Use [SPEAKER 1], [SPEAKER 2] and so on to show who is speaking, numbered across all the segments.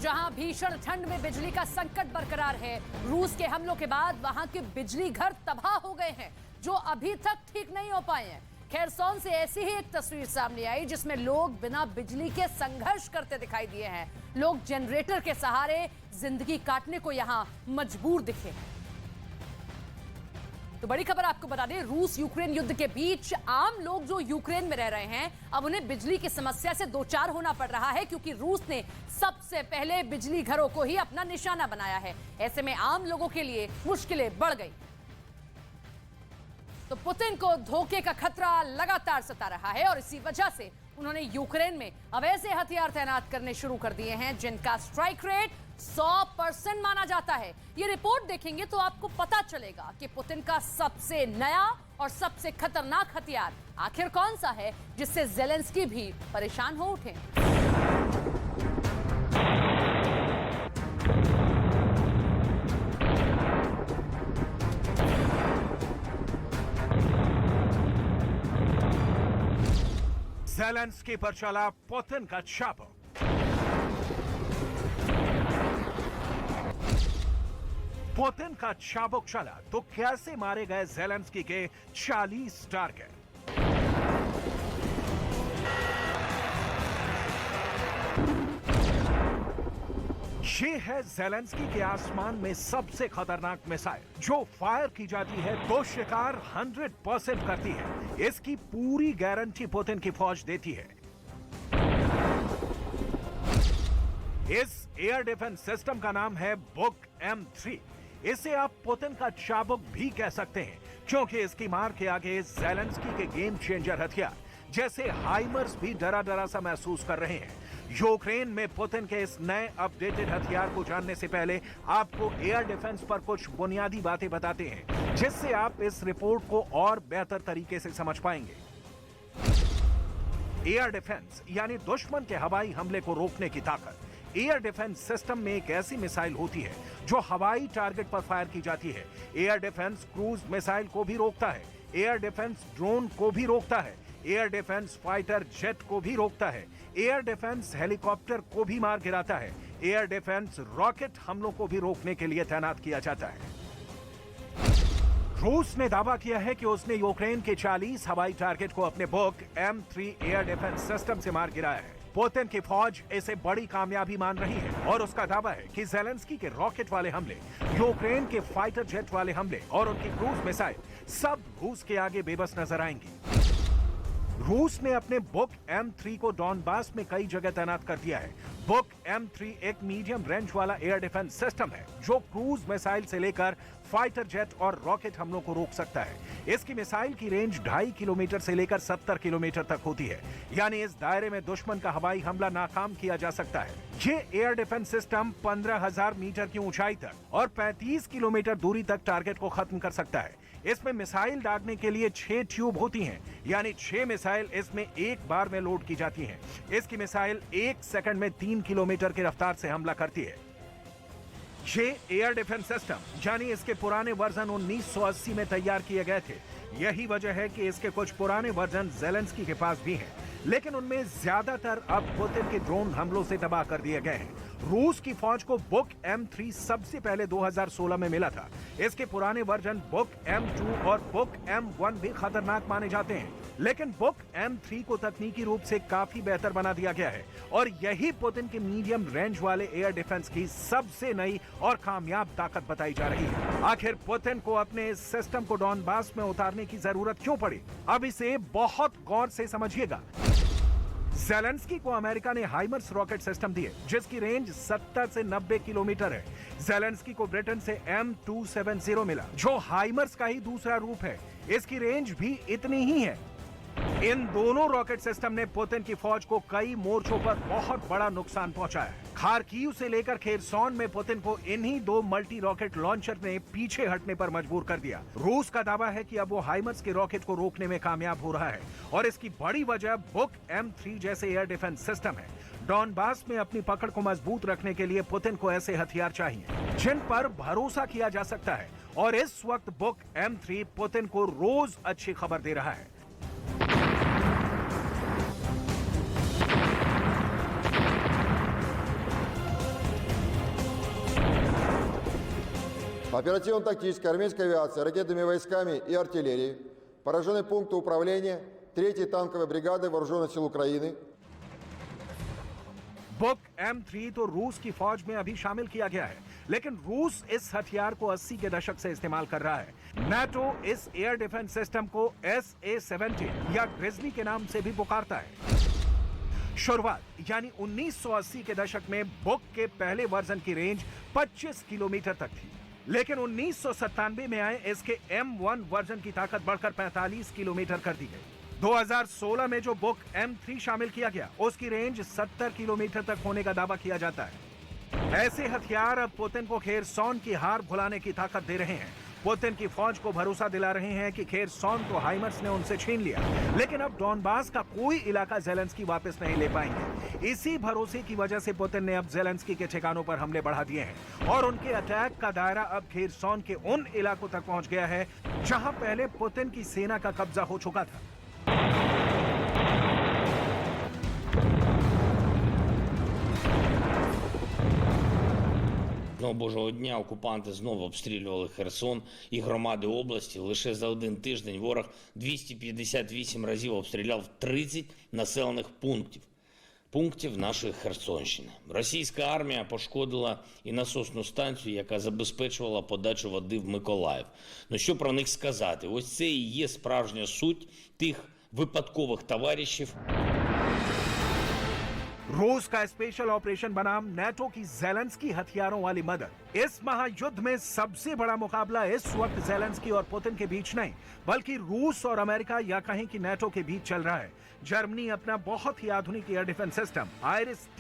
[SPEAKER 1] जहां भीषण ठंड में बिजली का संकट बरकरार है, रूस के हमलों के बाद वहां के बिजली घर तबाह हो गए हैं, जो अभी तक ठीक नहीं हो पाए हैं। खेरसौन से ऐसी ही एक तस्वीर सामने आई जिसमें लोग बिना बिजली के संघर्ष करते दिखाई दिए हैं। लोग जनरेटर के सहारे जिंदगी काटने को यहां मजबूर दिखे हैं। तो बड़ी खबर आपको बता दें, रूस यूक्रेन युद्ध के बीच आम लोग जो यूक्रेन में रह रहे हैं, अब उन्हें बिजली की समस्या से दो चार होना पड़ रहा है, क्योंकि रूस ने सबसे पहले बिजली घरों को ही अपना निशाना बनाया है। ऐसे में आम लोगों के लिए मुश्किलें बढ़ गई। तो पुतिन को धोखे का खतरा लगातार सता रहा है और इसी वजह से उन्होंने यूक्रेन में अब ऐसे हथियार तैनात करने शुरू कर दिए हैं जिनका स्ट्राइक रेट 100% माना जाता है। ये रिपोर्ट देखेंगे तो आपको पता चलेगा कि पुतिन का सबसे नया और सबसे खतरनाक हथियार आखिर कौन सा है, जिससे ज़ेलेंस्की भी परेशान हो उठे।
[SPEAKER 2] ज़ेलेंस्की पर चला पुतिन का छापा। पुतिन का चाबुक चला तो कैसे मारे गए ज़ेलेंस्की के 40 टारगेट। ये है ज़ेलेंस्की के आसमान में सबसे खतरनाक मिसाइल, जो फायर की जाती है तो शिकार 100% करती है। इसकी पूरी गारंटी पुतिन की फौज देती है। इस एयर डिफेंस सिस्टम का नाम है बुक M3। इसे आप पुतिन का चाबुक भी कह सकते हैं, क्योंकि इसकी मार के आगे ज़ेलेंस्की के गेम चेंजर हथियार जैसे हाइमर्स भी डरा डरा सा महसूस कर रहे हैं। यूक्रेन में पुतिन के इस नए अपडेटेड हथियार को जानने से पहले आपको एयर डिफेंस पर कुछ बुनियादी बातें बताते हैं, जिससे आप इस रिपोर्ट को और बेहतर तरीके से समझ पाएंगे। एयर डिफेंस यानी दुश्मन के हवाई हमले को रोकने की ताकत। एयर डिफेंस सिस्टम में एक ऐसी मिसाइल होती है जो हवाई टारगेट पर फायर की जाती है। एयर डिफेंस क्रूज मिसाइल को भी रोकता है, एयर डिफेंस ड्रोन को भी रोकता है, एयर डिफेंस फाइटर जेट को भी रोकता है, एयर डिफेंस हेलीकॉप्टर को भी मार गिराता है, एयर डिफेंस रॉकेट हमलों को भी रोकने के लिए तैनात किया जाता है। रूस ने दावा किया है कि उसने यूक्रेन के 40 हवाई टारगेट को अपने book M3 air defence system से मार गिराया है। पुतिन की फौज इसे बड़ी कामयाबी मान रही है और उसका दावा है कि ज़ेलेंस्की के रॉकेट वाले हमले, यूक्रेन के फाइटर जेट वाले हमले और उनकी क्रूज मिसाइल सब रूस के आगे बेबस नजर आएंगी। रूस ने अपने बुक M3 को डॉनबास में कई जगह तैनात कर दिया है। बुक M3 एक मीडियम रेंज वाला एयर डिफेंस सिस्टम है जो क्रूज मिसाइल से लेकर फाइटर जेट और रॉकेट हमलों को रोक सकता है। इसकी मिसाइल की रेंज 2.5 किलोमीटर से लेकर 70 किलोमीटर तक होती है, यानी इस दायरे में दुश्मन का हवाई हमला नाकाम किया जा सकता है। ये एयर डिफेंस सिस्टम 15,000 मीटर की ऊंचाई तक और 35 किलोमीटर दूरी तक टारगेट को खत्म कर सकता है। इसमें मिसाइल दागने के लिए 6 ट्यूब होती हैं, यानी 6 मिसाइल इसमें एक बार में लोड की जाती हैं। इसकी मिसाइल 1 सेकंड में 3 किलोमीटर की रफ्तार से हमला करती है। ये एयर डिफेंस सिस्टम यानी इसके पुराने वर्जन 1980 में तैयार किए गए थे। यही वजह है कि इसके कुछ पुराने वर्जन ज़ेलेंस्की के पास भी हैं, लेकिन उनमें ज्यादातर अब पुतिन के ड्रोन हमलों से तबाह कर दिए गए हैं। रूस की फौज को बुक M3 सबसे पहले 2016 में मिला था। इसके पुराने वर्जन बुक M2 और बुक M1 भी खतरनाक माने जाते हैं, लेकिन बुक M3 को तकनीकी रूप से काफी बेहतर बना दिया गया है और यही पुतिन के मीडियम रेंज वाले एयर डिफेंस की सबसे नई और कामयाब ताकत बताई जा रही है। आखिर पुतिन को अपने इस सिस्टम को डॉनबास में उतारने की जरूरत क्यों पड़ी? अब इसे बहुत गौर से समझिएगा। ज़ेलेंस्की को अमेरिका ने हाइमर्स रॉकेट सिस्टम दिए, जिसकी रेंज 70 से 90 किलोमीटर है। ज़ेलेंस्की को ब्रिटेन से M270 मिला, जो हाइमर्स का ही दूसरा रूप है। इसकी रेंज भी इतनी ही है। इन दोनों रॉकेट सिस्टम ने पुतिन की फौज को कई मोर्चों पर बहुत बड़ा नुकसान पहुंचाया। खार्किव से लेकर खेरसौन में पुतिन को इन्हीं 2 मल्टी रॉकेट लॉन्चर ने पीछे हटने पर मजबूर कर दिया। रूस का दावा है कि अब वो हाइमर्स के रॉकेट को रोकने में कामयाब हो रहा है और इसकी बड़ी वजह बुक M3 जैसे एयर डिफेंस सिस्टम है। डॉनबास में अपनी पकड़ को मजबूत रखने के लिए पुतिन को ऐसे हथियार चाहिए जिन पर भरोसा किया जा सकता है, और इस वक्त बुक M3 पुतिन को रोज अच्छी खबर दे रहा है।
[SPEAKER 3] Оперативно-тактическая армейская авиация, ракетными войсками и артиллерией. Поражены пункты управления 3-й танковой бригады Вооруженных сил Украины.
[SPEAKER 2] बुक M3 तो रूस की फौज में अभी शामिल किया गया है, लेकिन रूस इस हथियार को 80 के दशक से इस्तेमाल कर रहा है। नाटो इस एयर डिफेंस सिस्टम को SA-70 या ग्रिजली के नाम से भी पुकारता है। शुरुआत यानी 1980 के दशक में बुक के पहले वर्जन की रेंज 25 किलोमीटर तक थी, लेकिन 1997 में आए इसके M1 वर्जन की ताकत बढ़कर 45 किलोमीटर कर दी गई। 2016 में जो बुक M3 शामिल किया गया, उसकी रेंज 70 किलोमीटर तक होने का दावा किया जाता है। ऐसे हथियार अब पुतिन को खेरसॉन की हार भुलाने की ताकत दे रहे हैं। पुतिन की फौज को भरोसा दिला रहे हैं कि खेरसॉन तो हाइमर्स ने उनसे छीन लिया, लेकिन अब डॉनबास का कोई इलाका जेलेंस्की वापस नहीं ले पाएंगे। इसी भरोसे की वजह से पुतिन ने अब जेलेंस्की के ठिकानों पर हमले बढ़ा दिए हैं और उनके अटैक का दायरा अब खेरसॉन के उन इलाकों तक पहुंच गया है जहां पहले पुतिन की सेना का कब्जा हो चुका था।
[SPEAKER 4] Одного божого дня окупанти знову обстрілювали Херсон і громади області. Лише за один тиждень ворог 258 разів обстріляв 30 населених пунктів нашої Херсонщини. Російська армія пошкодила і насосну станцію, яка забезпечувала подачу води в Миколаїв. Ну що про них сказати? Ось це і є справжня суть тих випадкових товаришів.
[SPEAKER 2] रूस का स्पेशल ऑपरेशन बनाम नाटो की जेलेंस्की हथियारों वाली मदद। इस महायुद्ध में सबसे बड़ा मुकाबला इस वक्त जेलेंस्की और पुतिन के बीच नहीं, बल्कि रूस और अमेरिका या कहीं की नाटो के बीच चल रहा है। जर्मनी अपना बहुत ही आधुनिक एयर डिफेंस सिस्टम IRIS-T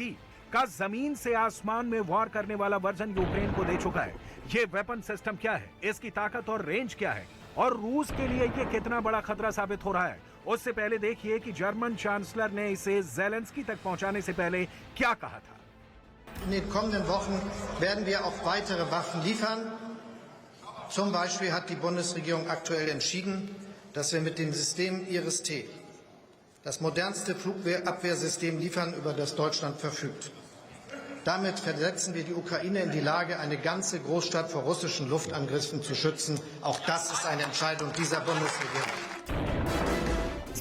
[SPEAKER 2] का जमीन से आसमान में वार करने वाला वर्जन यूक्रेन को दे चुका है। ये वेपन सिस्टम क्या है, इसकी ताकत और रेंज क्या है, और रूस के लिए ये कितना बड़ा खतरा साबित हो रहा है, उससे पहले देखिए कि जर्मन चांसलर ने इसे जेलेंस्की तक पहुंचाने से पहले क्या कहा था।
[SPEAKER 5] In den kommenden Wochen werden wir auch weitere Waffen liefern. Zum Beispiel hat die Bundesregierung aktuell entschieden, dass wir mit dem System IRIS-T das modernste Flugabwehrsystem liefern, über das Deutschland verfügt. Damit versetzen wir die Ukraine in die Lage, eine ganze Großstadt vor russischen Luftangriffen zu schützen. Auch das ist eine Entscheidung dieser Bundesregierung.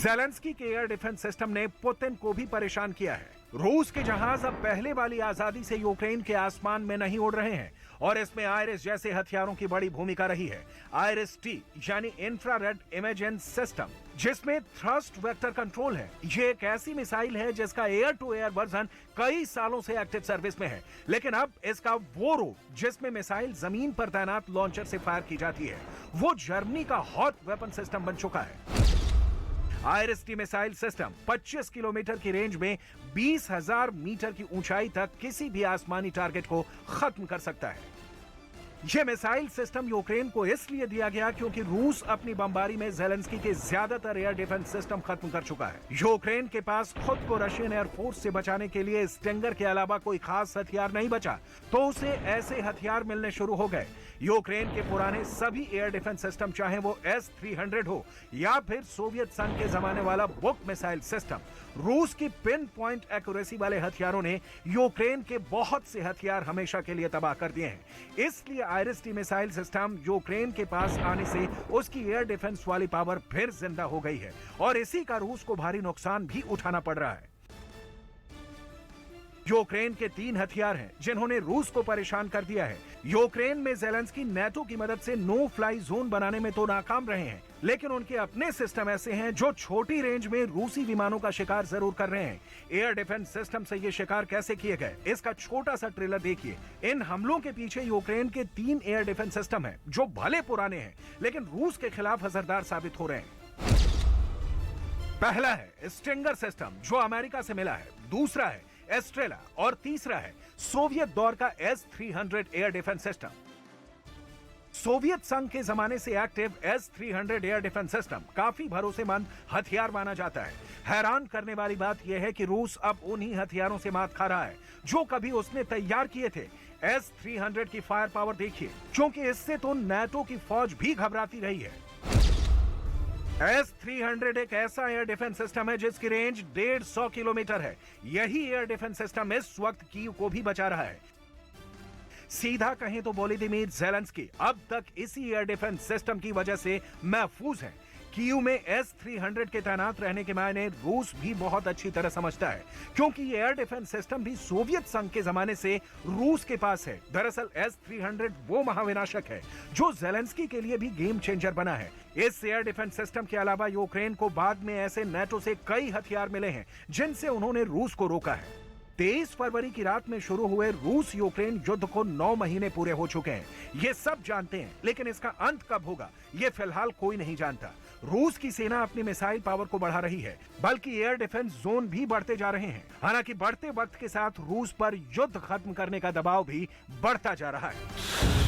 [SPEAKER 2] Zelensky के air defence system ने Putin को भी परेशान किया है। रूस के जहाज अब पहले वाली आजादी से यूक्रेन के आसमान में नहीं उड़ रहे हैं और इसमें आयरिस जैसे हथियारों की बड़ी भूमिका रही है। IRIS-T यानी इंफ्रारेड इमेजेंस सिस्टम, जिसमें थ्रस्ट वेक्टर कंट्रोल है। ये एक ऐसी मिसाइल है जिसका एयर टू एयर वर्जन कई सालों से एक्टिव सर्विस में है, लेकिन अब इसका वो रूप जिसमें मिसाइल जमीन पर तैनात लॉन्चर से फायर की जाती है, वो जर्मनी का हॉट वेपन सिस्टम बन चुका है। IRIS-T मिसाइल सिस्टम 25 किलोमीटर की रेंज में 20,000 मीटर की ऊंचाई तक किसी भी आसमानी टारगेट को खत्म कर सकता है। यह मिसाइल सिस्टम यूक्रेन को इसलिए दिया गया क्योंकि रूस अपनी बमबारी में जेलेंस्की के ज्यादातर एयर डिफेंस सिस्टम खत्म कर चुका है। यूक्रेन के पास खुद को रशियन एयरफोर्स से बचाने के लिए स्टिंगर के अलावा कोई खास हथियार नहीं बचा, तो उसे ऐसे हथियार मिलने शुरू हो गए। यूक्रेन के पुराने सभी एयर डिफेंस सिस्टम, चाहे वो S-300 हो या फिर सोवियत संघ के जमाने वाला बुक मिसाइल सिस्टम, रूस की पिन पॉइंट एक्यूरेसी वाले हथियारों ने यूक्रेन के बहुत से हथियार हमेशा के लिए तबाह कर दिए हैं। इसलिए IRIS-T मिसाइल सिस्टम यूक्रेन के पास आने से उसकी एयर डिफेंस वाली पावर फिर जिंदा हो गई है और इसी का रूस को भारी नुकसान भी उठाना पड़ रहा है। यूक्रेन के 3 हथियार हैं जिन्होंने रूस को परेशान कर दिया है। यूक्रेन में जेलेंस्की नाटो की मदद से नो फ्लाई जोन बनाने में तो नाकाम रहे हैं, लेकिन उनके अपने सिस्टम ऐसे हैं जो छोटी रेंज में रूसी विमानों का शिकार जरूर कर रहे हैं। एयर डिफेंस सिस्टम से ये शिकार कैसे किए गए, इसका छोटा सा ट्रेलर देखिए। इन हमलों के पीछे यूक्रेन के 3 एयर डिफेंस सिस्टम हैं जो भले पुराने हैं, लेकिन रूस के खिलाफ असरदार साबित हो रहे हैं। पहला है स्टिंगर सिस्टम जो अमेरिका से मिला है, दूसरा है एस्ट्रेला और तीसरा है सोवियत दौर का S-300 air defence system. Soviet संघ के जमाने से active S-300 air defence system काफी भरोसेमंद हथियार माना जाता है। हैरान करने वाली बात यह है कि रूस अब उन्हीं हथियारों से मात खा रहा है जो कभी उसने तैयार किए थे। S-300 की फायर पावर देखिए, क्योंकि इससे तो नाटो की फौज भी घबराती रही है। S-300 एक ऐसा एयर डिफेंस सिस्टम है जिसकी रेंज 150 किलोमीटर है। यही एयर डिफेंस सिस्टम इस वक्त कीव को भी बचा रहा है। सीधा कहें तो वोलोदिमीर ज़ेलेंस्की अब तक इसी एयर डिफेंस सिस्टम की वजह से महफूज हैं। कीव में S-300 के तैनात रहने के मायने रूस भी बहुत अच्छी तरह समझता है, क्योंकि ये एयर डिफेंस सिस्टम भी सोवियत संघ के जमाने से रूस के पास है। दरअसल S-300 वो महाविनाशक है जो ज़ेलेंस्की के लिए भी गेम चेंजर बना है। इस एयर डिफेंस सिस्टम के अलावा यूक्रेन को बाद में ऐसे नेटो से कई हथियार मिले हैं जिनसे उन्होंने रूस को रोका है। 23 फरवरी की रात में शुरू हुए रूस यूक्रेन युद्ध को 9 महीने पूरे हो चुके हैं। ये सब जानते हैं, लेकिन इसका अंत कब होगा ये फिलहाल कोई नहीं जानता। रूस की सेना अपनी मिसाइल पावर को बढ़ा रही है, बल्कि एयर डिफेंस जोन भी बढ़ते जा रहे हैं। हालांकि बढ़ते वक्त के साथ रूस पर युद्ध खत्म करने का दबाव भी बढ़ता जा रहा है।